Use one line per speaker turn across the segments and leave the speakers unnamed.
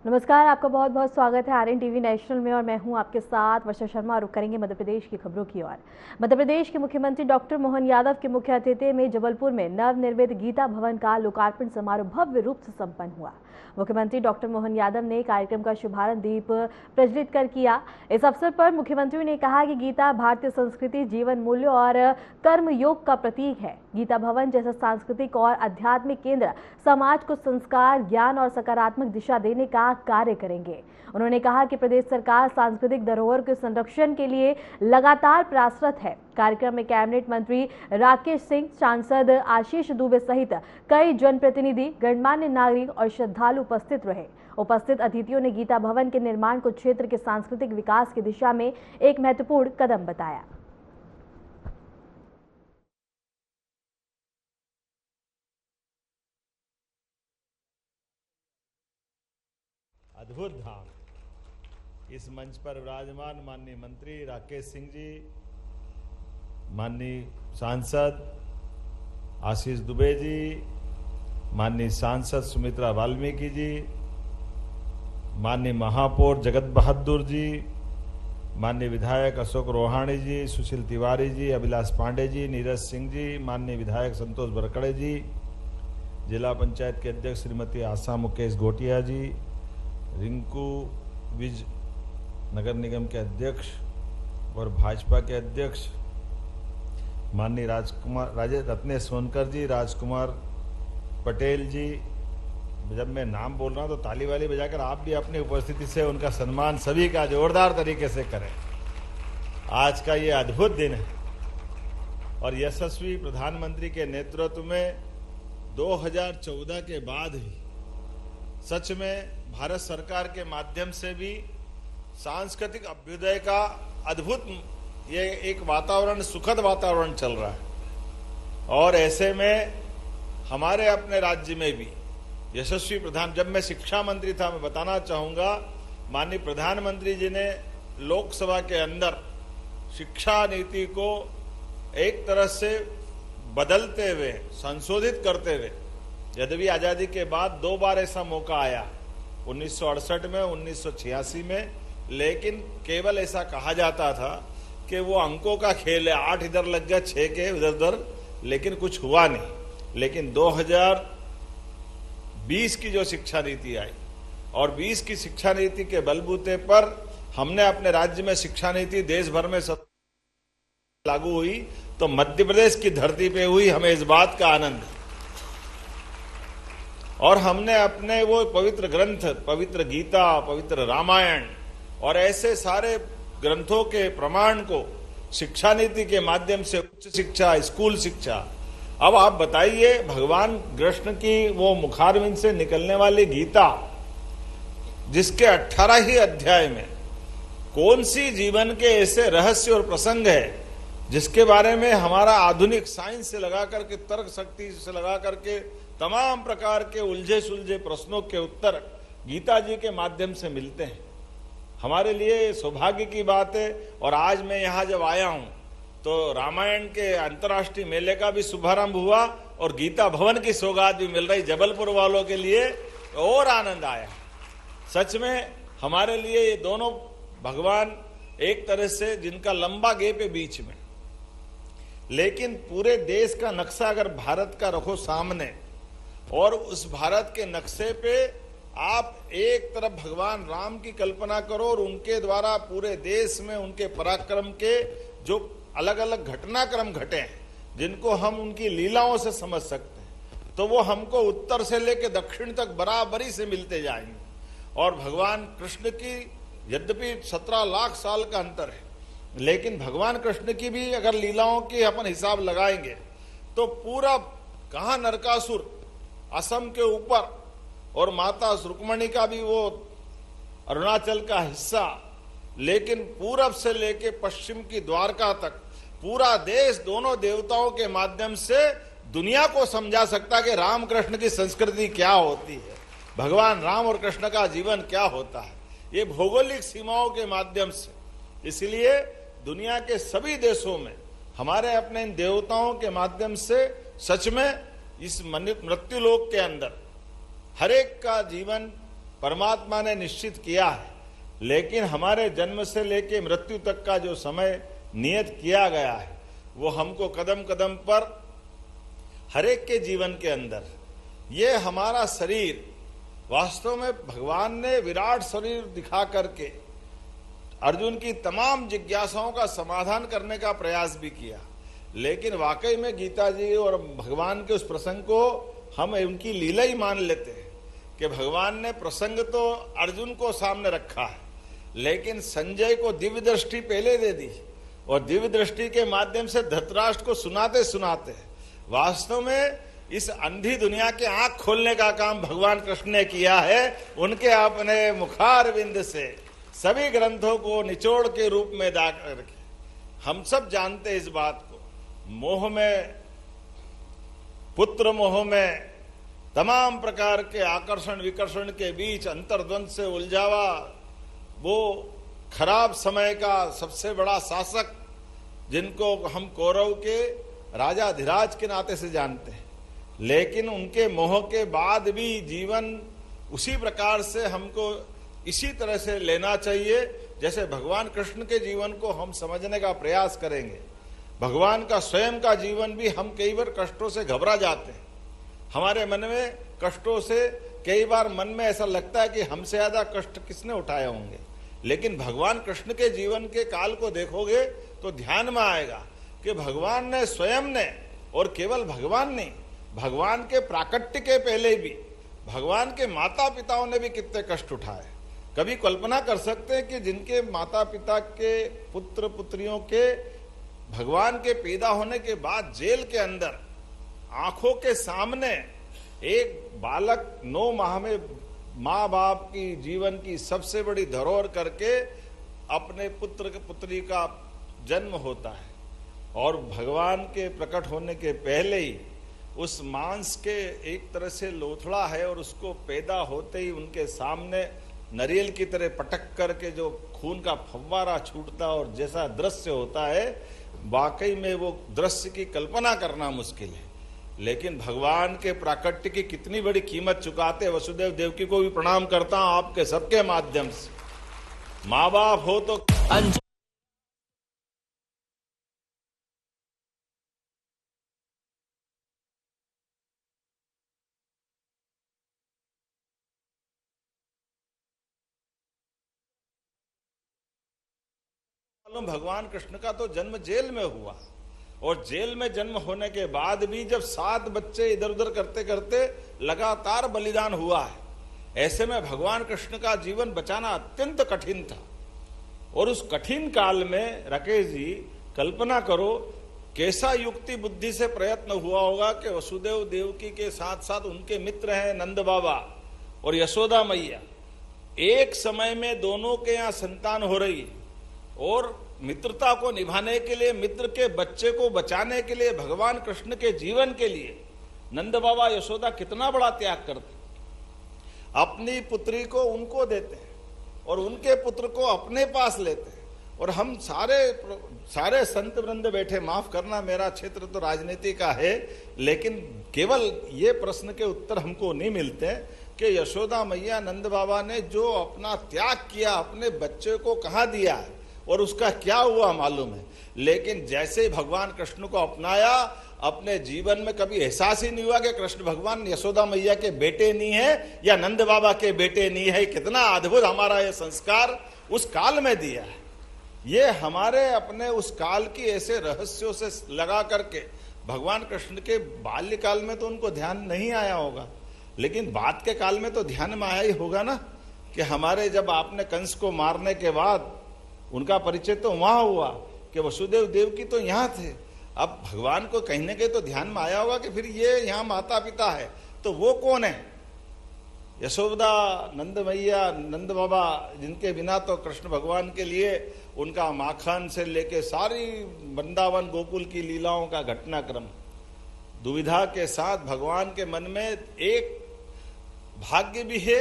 नमस्कार, आपका बहुत बहुत स्वागत है आरएन टीवी नेशनल में और मैं हूं आपके साथ वर्षा शर्मा। रुक करेंगे मध्य प्रदेश की खबरों की ओर। मध्य प्रदेश के मुख्यमंत्री डॉक्टर मोहन यादव के मुख्य अतिथि में जबलपुर में नवनिर्मित गीता भवन का लोकार्पण समारोह भव्य रूप से संपन्न हुआ। मुख्यमंत्री डॉक्टर मोहन यादव ने कार्यक्रम का शुभारंभ दीप प्रज्वलित कर किया। इस अवसर पर मुख्यमंत्री ने कहा कि गीता भारतीय संस्कृति, जीवन मूल्यों और कर्म योग का प्रतीक है। गीता भवन जैसा सांस्कृतिक और आध्यात्मिक केंद्र समाज को संस्कार, ज्ञान और सकारात्मक दिशा देने का कार्य करेंगे। उन्होंने कहा कि प्रदेश सरकार सांस्कृतिक धरोहर के संरक्षण के लिए लगातार प्रयासरत है। कार्यक्रम में कैबिनेट मंत्री राकेश सिंह, सांसद आशीष दुबे सहित कई जनप्रतिनिधि, गणमान्य नागरिक और श्रद्धालु उपस्थित रहे। उपस्थित अतिथियों ने गीता भवन के निर्माण को क्षेत्र के सांस्कृतिक विकास की दिशा में एक महत्वपूर्ण कदम बताया।
अद्भुत धाम। इस मंच पर विराजमान माननीय मंत्री राकेश सिंह जी, माननीय सांसद आशीष दुबे जी, माननीय सांसद सुमित्रा वाल्मीकि जी, माननीय महापौर जगत बहादुर जी, माननीय विधायक अशोक रोहाणी जी, सुशील तिवारी जी, अभिलाष पांडे जी, नीरज सिंह जी, माननीय विधायक संतोष बरकड़े जी, जिला पंचायत के अध्यक्ष श्रीमती आशा मुकेश घोटिया जी, रिंकू विज नगर निगम के अध्यक्ष और भाजपा के अध्यक्ष माननीय रत्नेश सोनकर जी, राजकुमार पटेल जी। जब मैं नाम बोल रहा हूं तो ताली वाली बजाकर आप भी अपनी उपस्थिति से उनका सम्मान सभी का जोरदार तरीके से करें। आज का ये अद्भुत दिन है और यशस्वी प्रधानमंत्री के नेतृत्व में 2014 के बाद भी सच में भारत सरकार के माध्यम से भी सांस्कृतिक अभ्युदय का अद्भुत ये एक वातावरण, सुखद वातावरण चल रहा है। और ऐसे में हमारे अपने राज्य में भी यशस्वी जब मैं शिक्षा मंत्री था, मैं बताना चाहूंगा माननीय प्रधानमंत्री जी ने लोकसभा के अंदर शिक्षा नीति को एक तरह से बदलते हुए, संशोधित करते हुए, यद्यपि आजादी के बाद 2 बार ऐसा मौका आया, 1968 में, 1986 में, लेकिन केवल ऐसा कहा जाता था कि वो अंकों का खेल है, 8 इधर लग गया, 6 के उधर, लेकिन कुछ हुआ नहीं। लेकिन 2020 की जो शिक्षा नीति आई और 20 की शिक्षा नीति के बलबूते पर हमने अपने राज्य में शिक्षा नीति देश भर में लागू हुई, तो मध्य प्रदेश की धरती पे हुई, हमें इस बात का आनंद है। और हमने अपने वो पवित्र ग्रंथ, पवित्र गीता, पवित्र रामायण और ऐसे सारे ग्रंथों के प्रमाण को शिक्षा नीति के माध्यम से उच्च शिक्षा, स्कूल शिक्षा। अब आप बताइए, भगवान कृष्ण की वो मुखारविंद से निकलने वाली गीता, जिसके 18 ही अध्याय में कौन सी जीवन के ऐसे रहस्य और प्रसंग है जिसके बारे में हमारा आधुनिक साइंस से लगा करके, तर्क शक्ति से लगा करके तमाम प्रकार के उलझे सुलझे प्रश्नों के उत्तर गीता जी के माध्यम से मिलते हैं। हमारे लिए सौभाग्य की बात है। और आज मैं यहाँ जब आया हूँ तो रामायण के अंतर्राष्ट्रीय मेले का भी शुभारंभ हुआ और गीता भवन की सौगात भी मिल रही जबलपुर वालों के लिए, और आनंद आया। सच में हमारे लिए ये दोनों भगवान एक तरह से, जिनका लंबा गैप है बीच में, लेकिन पूरे देश का नक्शा अगर भारत का रखो सामने और उस भारत के नक्शे पे आप एक तरफ भगवान राम की कल्पना करो और उनके द्वारा पूरे देश में उनके पराक्रम के जो अलग अलग घटनाक्रम घटे हैं, जिनको हम उनकी लीलाओं से समझ सकते हैं, तो वो हमको उत्तर से लेकर दक्षिण तक बराबरी से मिलते जाएंगे। और भगवान कृष्ण की यद्यपि 17 लाख साल का अंतर है, लेकिन भगवान कृष्ण की भी अगर लीलाओं की अपन हिसाब लगाएंगे तो पूरा कहां नरकासुर असम के ऊपर और माता रुक्मणी का भी वो अरुणाचल का हिस्सा, लेकिन पूरब से लेके पश्चिम की द्वारका तक पूरा देश दोनों देवताओं के माध्यम से दुनिया को समझा सकता कि राम कृष्ण की संस्कृति क्या होती है, भगवान राम और कृष्ण का जीवन क्या होता है, ये भौगोलिक सीमाओं के माध्यम से। इसलिए दुनिया के सभी देशों में हमारे अपने इन देवताओं के माध्यम से सच में इस मृत्युलोक के अंदर हर एक का जीवन परमात्मा ने निश्चित किया है, लेकिन हमारे जन्म से लेकर मृत्यु तक का जो समय नियत किया गया है वो हमको कदम कदम पर हरेक के जीवन के अंदर, ये हमारा शरीर वास्तव में भगवान ने विराट शरीर दिखा करके अर्जुन की तमाम जिज्ञासाओं का समाधान करने का प्रयास भी किया। लेकिन वाकई में गीता जी और भगवान के उस प्रसंग को हम उनकी लीला ही मान लेते हैं कि भगवान ने प्रसंग तो अर्जुन को सामने रखा है, लेकिन संजय को दिव्य दृष्टि पहले दे दी और दिव्य दृष्टि के माध्यम से धृतराष्ट्र को सुनाते सुनाते वास्तव में इस अंधी दुनिया के आंख खोलने का काम भगवान कृष्ण ने किया है। उनके अपने मुखारविंद से सभी ग्रंथों को निचोड़ के रूप में दा करके हम सब जानते इस बात को, मोह में, पुत्र मोह में, तमाम प्रकार के आकर्षण विकर्षण के बीच अंतर्द्वंद से उलझावा वो खराब समय का सबसे बड़ा शासक जिनको हम कौरव के राजा धीराज के नाते से जानते हैं, लेकिन उनके मोह के बाद भी जीवन उसी प्रकार से हमको इसी तरह से लेना चाहिए जैसे भगवान कृष्ण के जीवन को हम समझने का प्रयास करेंगे। भगवान का स्वयं का जीवन भी हम कई बार कष्टों से घबरा जाते हैं, हमारे मन में कष्टों से कई बार मन में ऐसा लगता है कि हमसे ज्यादा कष्ट किसने उठाए होंगे, लेकिन भगवान कृष्ण के जीवन के काल को देखोगे तो ध्यान में आएगा कि भगवान ने स्वयं ने, और केवल भगवान नहीं, भगवान के प्राकट्य के पहले भी भगवान के माता पिताओं ने भी कितने कष्ट उठाए। कभी कल्पना कर सकते हैं कि जिनके माता पिता के पुत्र पुत्रियों के भगवान के पैदा होने के बाद जेल के अंदर आंखों के सामने एक बालक 9 माह में माँ बाप की जीवन की सबसे बड़ी धरोहर करके अपने पुत्र के पुत्री का जन्म होता है, और भगवान के प्रकट होने के पहले ही उस मांस के एक तरह से लोथड़ा है और उसको पैदा होते ही उनके सामने नरियल की तरह पटक करके जो खून का फव्वारा छूटता और जैसा दृश्य होता है, वाकई में वो दृश्य की कल्पना करना मुश्किल है। लेकिन भगवान के प्राकट्य की कितनी बड़ी कीमत चुकाते। वसुदेव देवकी को भी प्रणाम करता हूं आपके सबके माध्यम से। माँ बाप हो तो भगवान कृष्ण का तो जन्म जेल में हुआ, और जेल में जन्म होने के बाद भी जब 7 बच्चे इधर उधर करते करते लगातार बलिदान हुआ है, ऐसे में भगवान कृष्ण का जीवन बचाना अत्यंत कठिन था। और उस कठिन काल में राकेश जी कल्पना करो कैसा युक्ति बुद्धि से प्रयत्न हुआ होगा कि वसुदेव देवकी के साथ साथ उनके मित्र हैं नंद बाबा और यशोदा मैया, एक समय में दोनों के यहाँ संतान हो रही है, और मित्रता को निभाने के लिए, मित्र के बच्चे को बचाने के लिए, भगवान कृष्ण के जीवन के लिए नंद बाबा यशोदा कितना बड़ा त्याग करते, अपनी पुत्री को उनको देते हैं और उनके पुत्र को अपने पास लेते हैं। और हम सारे संत वृंद बैठे, माफ करना मेरा क्षेत्र तो राजनीति का है, लेकिन केवल ये प्रश्न के उत्तर हमको नहीं मिलते कि यशोदा मैया नंद बाबा ने जो अपना त्याग किया, अपने बच्चे को कहाँ दिया है और उसका क्या हुआ मालूम है। लेकिन जैसे ही भगवान कृष्ण को अपनाया, अपने जीवन में कभी एहसास ही नहीं हुआ कि कृष्ण भगवान यशोदा मैया के बेटे नहीं है या नंद बाबा के बेटे नहीं है। कितना अद्भुत हमारा ये संस्कार उस काल में दिया है। ये हमारे अपने उस काल की ऐसे रहस्यों से लगा करके, भगवान कृष्ण के बाल्यकाल में तो उनको ध्यान नहीं आया होगा, लेकिन बाद के काल में तो ध्यान में आया ही होगा ना, कि हमारे जब आपने कंस को मारने के बाद उनका परिचय तो वहां हुआ कि वसुदेव देवकी तो यहां थे। अब भगवान को कहीं ना कहीं तो ध्यान में आया होगा कि फिर ये यहाँ माता पिता है तो वो कौन है। यशोदा, नंद मैया, नंद बाबा, जिनके बिना तो कृष्ण भगवान के लिए उनका माखन से लेके सारी वृंदावन गोकुल की लीलाओं का घटनाक्रम, दुविधा के साथ भगवान के मन में एक भाग्य भी है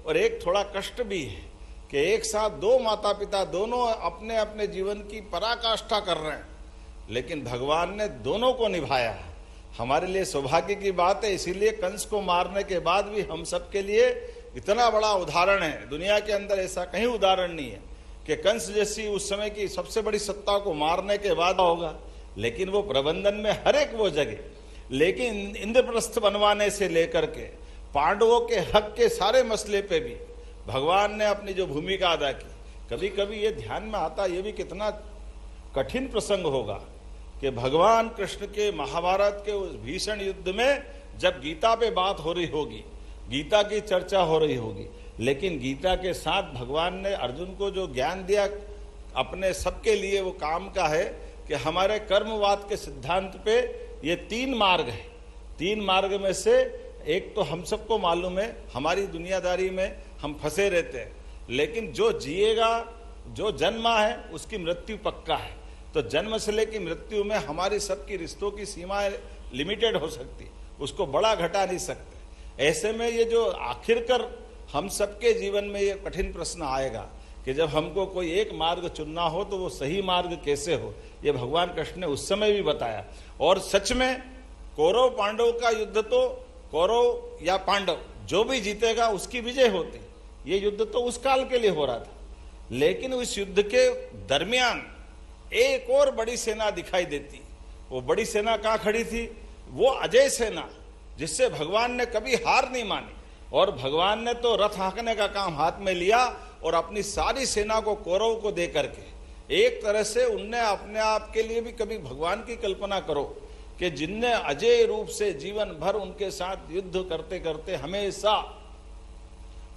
और एक थोड़ा कष्ट भी है कि एक साथ 2 माता पिता दोनों अपने अपने जीवन की पराकाष्ठा कर रहे हैं, लेकिन भगवान ने दोनों को निभाया। हमारे लिए सौभाग्य की बात है। इसीलिए कंस को मारने के बाद भी हम सब के लिए इतना बड़ा उदाहरण है, दुनिया के अंदर ऐसा कहीं उदाहरण नहीं है कि कंस जैसी उस समय की सबसे बड़ी सत्ता को मारने के बाद होगा, लेकिन वो प्रबंधन में हर एक वो जगह, लेकिन इंद्रप्रस्थ बनवाने से लेकर के पांडवों के हक के सारे मसले पे भी भगवान ने अपनी जो भूमिका अदा की। कभी कभी ये ध्यान में आता, ये भी कितना कठिन प्रसंग होगा कि भगवान कृष्ण के महाभारत के उस भीषण युद्ध में जब गीता पे बात हो रही होगी, गीता की चर्चा हो रही होगी, लेकिन गीता के साथ भगवान ने अर्जुन को जो ज्ञान दिया अपने सबके लिए वो काम का है कि हमारे कर्मवाद के सिद्धांत पे ये 3 मार्ग है। 3 मार्ग में से एक तो हम सबको मालूम है, हमारी दुनियादारी में हम फंसे रहते हैं, लेकिन जो जिएगा, जो जन्मा है उसकी मृत्यु पक्का है। तो जन्म से लेकर मृत्यु में हमारी सबकी रिश्तों की सीमाएं लिमिटेड हो सकती, उसको बड़ा घटा नहीं सकते। ऐसे में ये जो आखिरकार हम सबके जीवन में ये कठिन प्रश्न आएगा कि जब हमको कोई एक मार्ग चुनना हो तो वो सही मार्ग कैसे हो, ये भगवान कृष्ण ने उस समय भी बताया। और सच में कौरव पांडव का युद्ध तो कौरव या पांडव जो भी जीतेगा उसकी विजय होती, ये युद्ध तो उस काल के लिए हो रहा था। लेकिन उस युद्ध के दरमियान एक और बड़ी सेना दिखाई देती। वो बड़ी सेना कहां खड़ी थी? वो अजय सेना, जिससे भगवान ने कभी हार नहीं मानी। और भगवान ने तो रथ हाँकने का काम हाथ में लिया और अपनी सारी सेना को कौरव को दे करके एक तरह से उनने अपने आप के लिए भी, कभी भगवान की कल्पना करो कि जिनने अजय रूप से जीवन भर उनके साथ युद्ध करते करते हमेशा,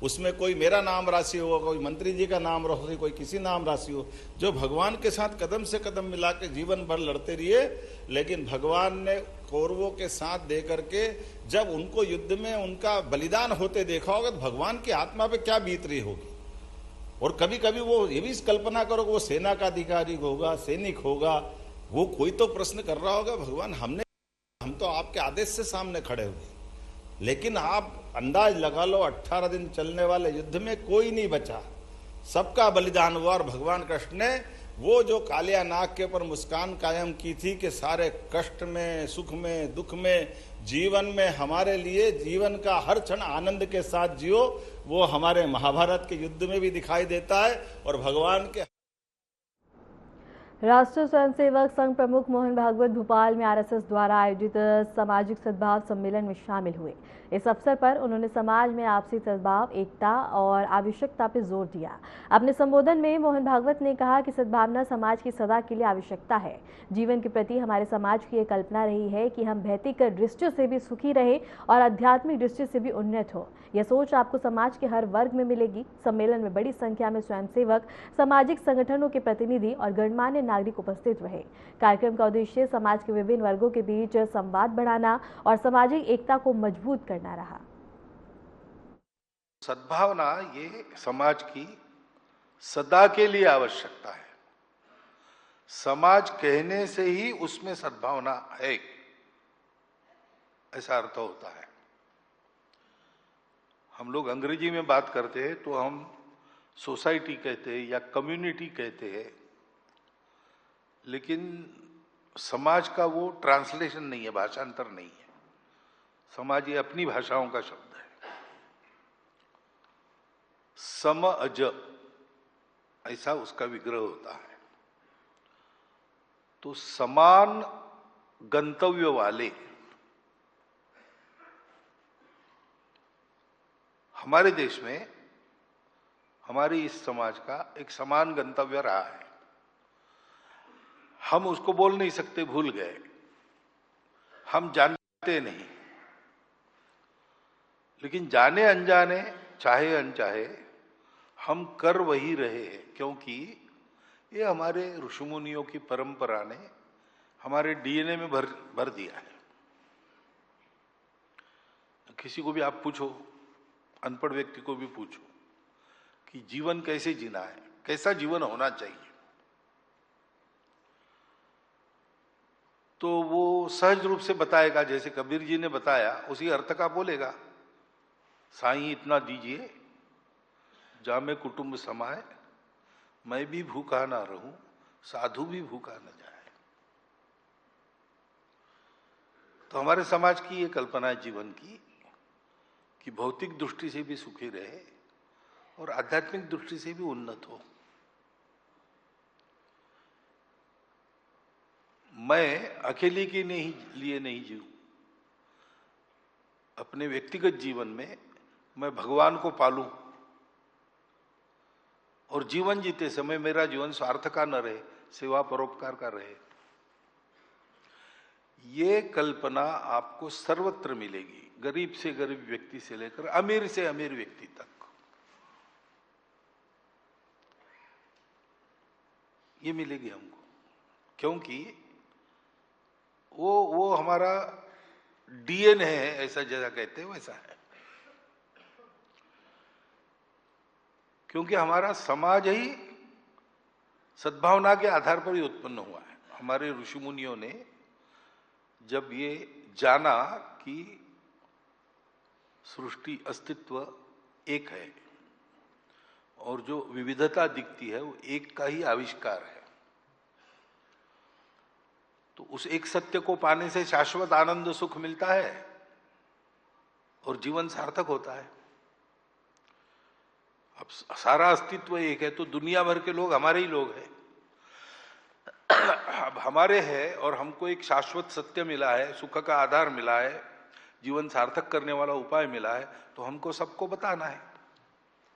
उसमें कोई मेरा नाम राशि हो, कोई मंत्री जी का नाम राशि, कोई किसी नाम राशि हो, जो भगवान के साथ कदम से कदम मिला के जीवन भर लड़ते रहिए, लेकिन भगवान ने कौरवों के साथ दे करके जब उनको युद्ध में उनका बलिदान होते देखा होगा तो भगवान की आत्मा पे क्या बीत रही होगी। और कभी कभी वो ये भी कल्पना करो कि वो सेना का अधिकारी होगा, सैनिक होगा, वो कोई तो प्रश्न कर रहा होगा, भगवान हम तो आपके आदेश से सामने खड़े हुए, लेकिन आप अंदाज लगा लो 18 दिन चलने वाले युद्ध में कोई नहीं बचा, सबका बलिदान हुआ। और भगवान कृष्ण ने वो जो कालिया नाग के ऊपर मुस्कान कायम की थी कि सारे कष्ट में, सुख में, दुख में, जीवन में हमारे लिए जीवन का हर क्षण आनंद के साथ जियो, वो हमारे महाभारत के युद्ध में भी दिखाई देता है। और भगवान के
राष्ट्रीय स्वयंसेवक संघ प्रमुख मोहन भागवत भोपाल में आरएसएस द्वारा आयोजित सामाजिक सद्भाव सम्मेलन में शामिल हुए। इस अवसर पर उन्होंने समाज में आपसी सद्भाव, एकता और आवश्यकता पर जोर दिया। अपने संबोधन में मोहन भागवत ने कहा कि सद्भावना समाज की सदा के लिए आवश्यकता है। जीवन के प्रति हमारे समाज की एक कल्पना रही है कि हम भौतिक दृष्टि से भी सुखी रहे और आध्यात्मिक दृष्टि से भी उन्नत हो। यह सोच आपको समाज के हर वर्ग में मिलेगी। सम्मेलन में बड़ी संख्या में स्वयंसेवक, सामाजिक संगठनों के प्रतिनिधि और गणमान्य नागरिक उपस्थित रहे। कार्यक्रम का उद्देश्य समाज के विभिन्न वर्गों के बीच संवाद बढ़ाना और सामाजिक एकता को मजबूत करना रहा।
सद्भावना ये समाज की सदा के लिए आवश्यकता है। समाज कहने से ही उसमें सद्भावना है, ऐसा अर्थ होता है। हम लोग अंग्रेजी में बात करते हैं तो हम सोसाइटी कहते हैं या कम्युनिटी कहते हैं, लेकिन समाज का वो ट्रांसलेशन नहीं है, भाषांतर नहीं है। समाज ये अपनी भाषाओं का शब्द है। सम अज ऐसा उसका विग्रह होता है। तो समान गंतव्य वाले हमारे देश में, हमारी इस समाज का एक समान गंतव्य रहा है। हम उसको बोल नहीं सकते, भूल गए, हम जानते नहीं, लेकिन जाने अनजाने, चाहे अनचाहे, हम कर वही रहे हैं, क्योंकि ये हमारे ऋषिमुनियों की परंपरा ने हमारे डीएनए में भर दिया है। किसी को भी आप पूछो, अनपढ़ व्यक्ति को भी पूछो कि जीवन कैसे जीना है, कैसा जीवन होना चाहिए, तो वो सहज रूप से बताएगा। जैसे कबीर जी ने बताया उसी अर्थ का बोलेगा। साईं इतना दीजिए जामे कुटुंब समाए, मैं भी भूखा ना रहूं, साधु भी भूखा न जाए। तो हमारे समाज की ये कल्पना है जीवन की कि भौतिक दृष्टि से भी सुखी रहे और आध्यात्मिक दृष्टि से भी उन्नत हो। मैं अकेले के लिए नहीं जीऊं। अपने व्यक्तिगत जीवन में मैं भगवान को पालूं और जीवन जीते समय मेरा जीवन स्वार्थ का न रहे, सेवा परोपकार का रहे। ये कल्पना आपको सर्वत्र मिलेगी, गरीब से गरीब व्यक्ति से लेकर अमीर से अमीर व्यक्ति तक। ये मिलेगी हमको, क्योंकि वो हमारा डीएनए है, ऐसा जैसा कहते हैं वैसा है। क्योंकि हमारा समाज ही सद्भावना के आधार पर ही उत्पन्न हुआ है। हमारे ऋषि मुनियों ने जब ये जाना कि सृष्टि अस्तित्व एक है और जो विविधता दिखती है वो एक का ही आविष्कार है, तो उस एक सत्य को पाने से शाश्वत आनंद सुख मिलता है और जीवन सार्थक होता है। अब सारा अस्तित्व एक है तो दुनिया भर के लोग हमारे ही लोग हैं। अब हमारे हैं और हमको एक शाश्वत सत्य मिला है, सुख का आधार मिला है, जीवन सार्थक करने वाला उपाय मिला है, तो हमको सबको बताना है,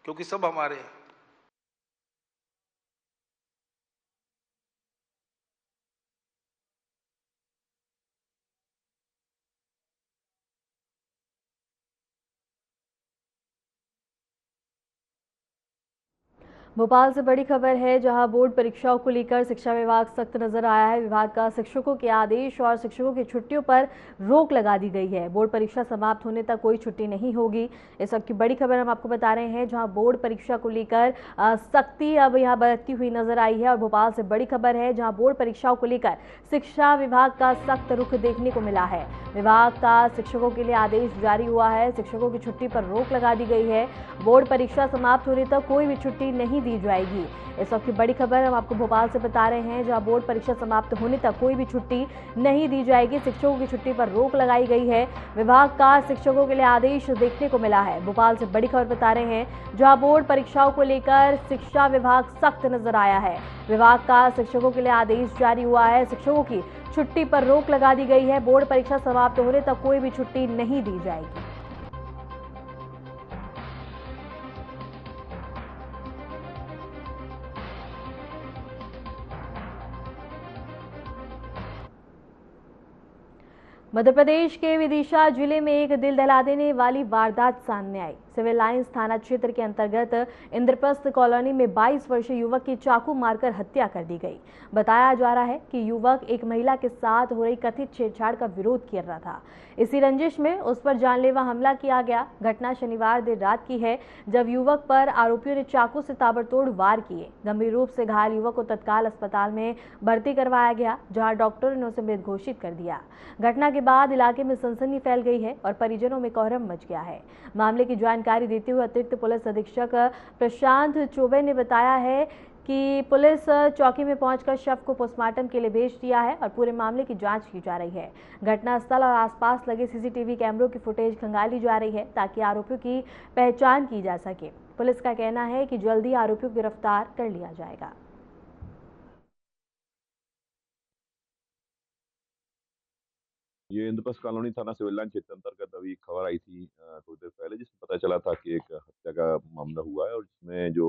क्योंकि सब हमारे हैं।
भोपाल से बड़ी खबर है, जहां बोर्ड परीक्षाओं को लेकर शिक्षा विभाग सख्त नजर आया है। विभाग का शिक्षकों के आदेश और शिक्षकों की छुट्टियों पर रोक लगा दी गई है। बोर्ड परीक्षा समाप्त होने तक कोई छुट्टी नहीं होगी। इस वक्त की बड़ी खबर हम आपको बता रहे हैं, जहां बोर्ड परीक्षा को लेकर सख्ती अब यहां बरतती हुई नजर आई है। और भोपाल से बड़ी खबर है, जहां बोर्ड परीक्षाओं को लेकर शिक्षा विभाग का सख्त रुख देखने को मिला है। विभाग का शिक्षकों के लिए आदेश जारी हुआ है। शिक्षकों की छुट्टी पर रोक लगा दी गई है। बोर्ड परीक्षा समाप्त होने तक कोई भी छुट्टी नहीं दी जाएगी। इस वक्त की बड़ी खबर हम आपको भोपाल से बता रहे हैं, जहां बोर्ड परीक्षा समाप्त होने तक कोई भी छुट्टी नहीं दी जाएगी। शिक्षकों की छुट्टी पर रोक लगाई गई है। विभाग का शिक्षकों के लिए आदेश देखने को मिला है। भोपाल से बड़ी खबर बता रहे हैं, जहां बोर्ड परीक्षाओं को लेकर शिक्षा विभाग सख्त नजर आया है। विभाग का शिक्षकों के लिए आदेश जारी हुआ है। शिक्षकों की छुट्टी पर रोक लगा दी गई है। बोर्ड परीक्षा समाप्त होने तक कोई भी छुट्टी नहीं दी जाएगी। मध्य प्रदेश के विदिशा जिले में एक दिल दहला देने वाली वारदात सामने आई। सिविल लाइंस थाना क्षेत्र के अंतर्गत इंद्रप्रस्थ कॉलोनी में 22 वर्षीय युवक की चाकू मारकर हत्या कर दी गई। बताया जा रहा है कि युवक एक महिला के साथ हो रही कथित छेड़छाड़ का विरोध कर रहा था। इसी रंजिश में उस पर जानलेवा हमला किया गया। घटना शनिवार देर रात की है, जब युवक पर आरोपियों ने चाकू से ताबड़तोड़ वार किए। गंभीर रूप से घायल युवक को तत्काल अस्पताल में भर्ती करवाया गया, जहां डॉक्टरों ने उसे मृत घोषित कर दिया। घटना के बाद इलाके में सनसनी फैल गई है और परिजनों में कोहराम मच गया है। मामले की जानकारी देते हुए अतिरिक्त पुलिस अधीक्षक प्रशांत चौबे ने बताया है कि पुलिस चौकी में पहुंचकर शव को पोस्टमार्टम के लिए भेज दिया है और पूरे मामले की जांच की जा रही है। घटनास्थल और आसपास लगे सीसीटीवी कैमरों की फुटेज खंगाली जा रही है, ताकि आरोपियों की पहचान की जा सके। पुलिस का कहना है कि जल्दी आरोपियों को गिरफ्तार कर लिया जाएगा।
ये इंद्रप्रस्थ कॉलोनी थाना सिविल लाइन क्षेत्र अंतर्गत अभी खबर आई थी थोड़ी देर पहले, जिसमें पता चला था कि एक हत्या का मामला हुआ है और जिसमें जो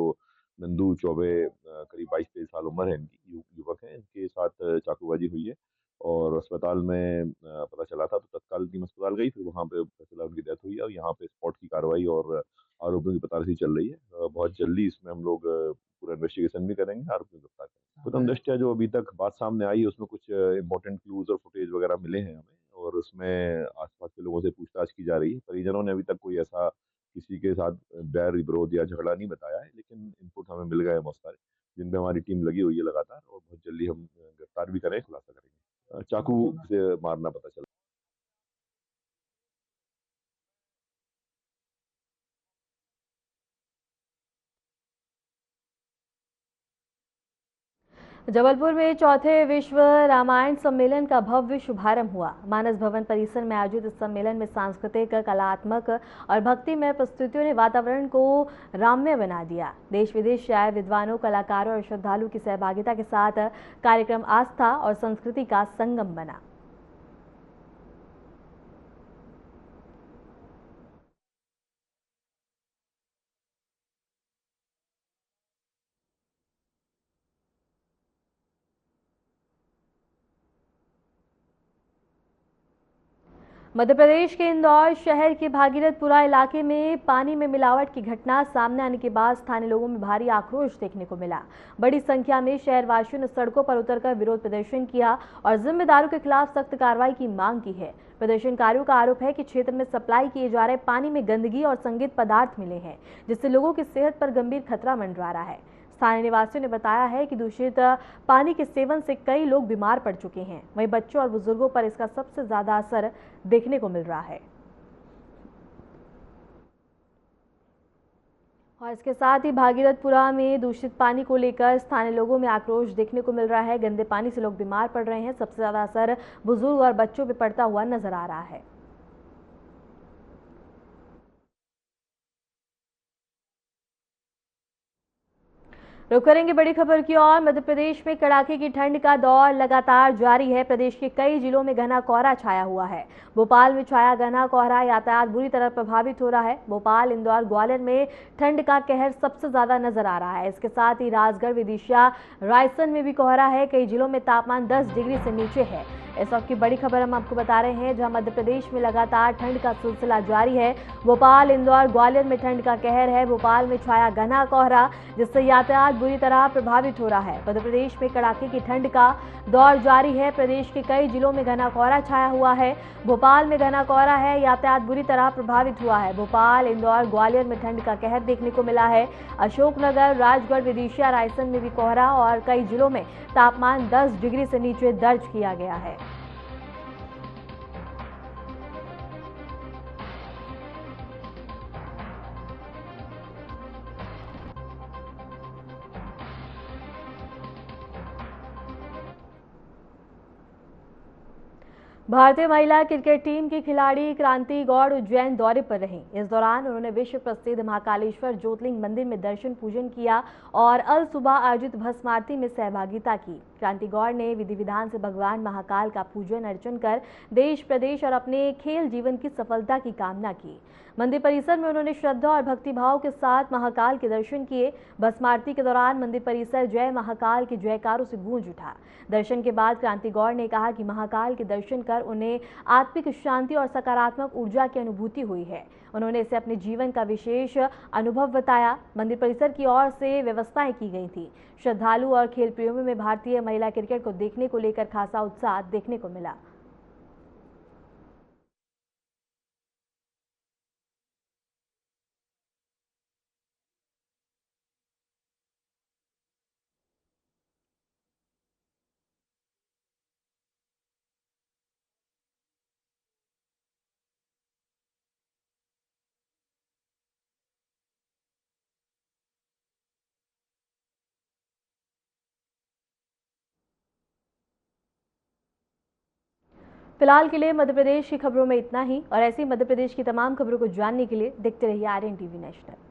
नंदू चौबे करीब 22-23 साल उम्र है इनकी, युवक है, इनके साथ चाकूबाजी हुई है और अस्पताल में पता चला था तो तत्काल टीम अस्पताल गई। फिर वहाँ पे पता चला उनकी डेथ हुई है और यहाँ पे स्पॉट की कार्रवाई और आरोपियों की पताराशी चल रही है। बहुत जल्दी इसमें हम लोग पूरा इन्वेस्टिगेशन भी करेंगे, आरोपियों को गिरफ्तार करेंगे। प्रथम दृष्टया जो अभी तक बात सामने आई है उसमें कुछ इंपॉर्टेंट क्लूज और फुटेज वगैरह मिले हैं हमें और उसमें आसपास के लोगों से पूछताछ की जा रही है। परिजनों ने अभी तक कोई ऐसा किसी के साथ बैर विरोध या झगड़ा नहीं बताया है, लेकिन इनपुट हमें मिल गए बहुत सारे, जिन पे हमारी टीम लगी हुई है लगातार और बहुत जल्दी हम गिरफ्तार भी करें, खुलासा करेंगे। चाकू से मारना पता चला।
जबलपुर में चौथे विश्व रामायण सम्मेलन का भव्य शुभारंभ हुआ। मानस भवन परिसर में आयोजित इस सम्मेलन में सांस्कृतिक, कलात्मक और भक्तिमय प्रस्तुतियों ने वातावरण को राममय बना दिया। देश विदेश से आए विद्वानों, कलाकारों और श्रद्धालु की सहभागिता के साथ कार्यक्रम आस्था और संस्कृति का संगम बना। मध्य प्रदेश के इंदौर शहर के भागीरथपुरा इलाके में पानी में मिलावट की घटना सामने आने के बाद स्थानीय लोगों में भारी आक्रोश देखने को मिला। बड़ी संख्या में शहरवासियों ने सड़कों पर उतरकर विरोध प्रदर्शन किया और जिम्मेदारों के खिलाफ सख्त कार्रवाई की मांग की है। प्रदर्शनकारियों का आरोप है कि क्षेत्र में सप्लाई किए जा रहे पानी में गंदगी और संगीत पदार्थ मिले हैं, जिससे लोगों की सेहत पर गंभीर खतरा मंडरा रहा है। स्थानीय निवासियों ने बताया है कि दूषित पानी के सेवन से कई लोग बीमार पड़ चुके हैं। वहीं बच्चों और बुजुर्गों पर इसका सबसे ज्यादा असर देखने को मिल रहा है। और इसके साथ ही भागीरथपुरा में दूषित पानी को लेकर स्थानीय लोगों में आक्रोश देखने को मिल रहा है। गंदे पानी से लोग बीमार पड़ रहे हैं। सबसे ज्यादा असर बुजुर्ग और बच्चों पर पड़ता हुआ नजर आ रहा है। रुक करेंगे बड़ी खबर की ओर। मध्य प्रदेश में कड़ाके की ठंड का दौर लगातार जारी है। प्रदेश के कई जिलों में घना कोहरा छाया हुआ है। भोपाल में छाया घना कोहरा, यातायात बुरी तरह प्रभावित हो रहा है। भोपाल, इंदौर, ग्वालियर में ठंड का कहर सबसे ज्यादा नजर आ रहा है। इसके साथ ही राजगढ़, विदिशा, रायसेन में भी कोहरा है। कई जिलों में तापमान 10 डिग्री से नीचे है। इस वक्त की बड़ी खबर हम आपको बता रहे हैं, जहां मध्य प्रदेश में लगातार ठंड का सिलसिला जारी है। भोपाल, इंदौर, ग्वालियर में ठंड का कहर है। भोपाल में छाया घना कोहरा, जिससे यातायात बुरी तरह प्रभावित हो रहा है। मध्य प्रदेश में कड़ाके की ठंड का दौर जारी है। प्रदेश के कई जिलों में घना कोहरा छाया हुआ है। भोपाल में घना कोहरा है, यातायात बुरी तरह प्रभावित हुआ है। भोपाल, इंदौर, ग्वालियर में ठंड का कहर देखने को मिला है। अशोकनगर, राजगढ़, विदिशा, रायसेन में भी कोहरा और कई जिलों में तापमान 10 डिग्री से नीचे दर्ज किया गया है। भारतीय महिला क्रिकेट टीम की खिलाड़ी क्रांति गौड़ उज्जैन दौरे पर रहीं। इस दौरान उन्होंने विश्व प्रसिद्ध महाकालेश्वर ज्योतिर्लिंग मंदिर में दर्शन पूजन किया और अल सुबह आयोजित भस्म आरती में सहभागिता की। क्रांति गौड़ ने विधि विधान से भगवान महाकाल का पूजन अर्चन कर देश, प्रदेश और अपने खेल जीवन की सफलता की कामना की। मंदिर परिसर में उन्होंने श्रद्धा और भक्तिभाव के साथ महाकाल के दर्शन किए। भस्म आरती के दौरान मंदिर परिसर जय महाकाल के जयकारों से गूंज उठा। दर्शन के बाद क्रांति गौड़ ने कहा कि महाकाल के दर्शन कर उन्हें आत्मिक शांति और सकारात्मक ऊर्जा की अनुभूति हुई है। उन्होंने इसे अपने जीवन का विशेष अनुभव बताया। मंदिर परिसर की ओर से व्यवस्थाएं की गई थी। श्रद्धालु और खेल प्रेमियों में भारतीय महिला क्रिकेट को देखने को लेकर खासा उत्साह देखने को मिला। फिलहाल के लिए मध्य प्रदेश की खबरों में इतना ही, और ऐसी मध्य प्रदेश की तमाम खबरों को जानने के लिए देखते रहिए आरएन टीवी नेशनल।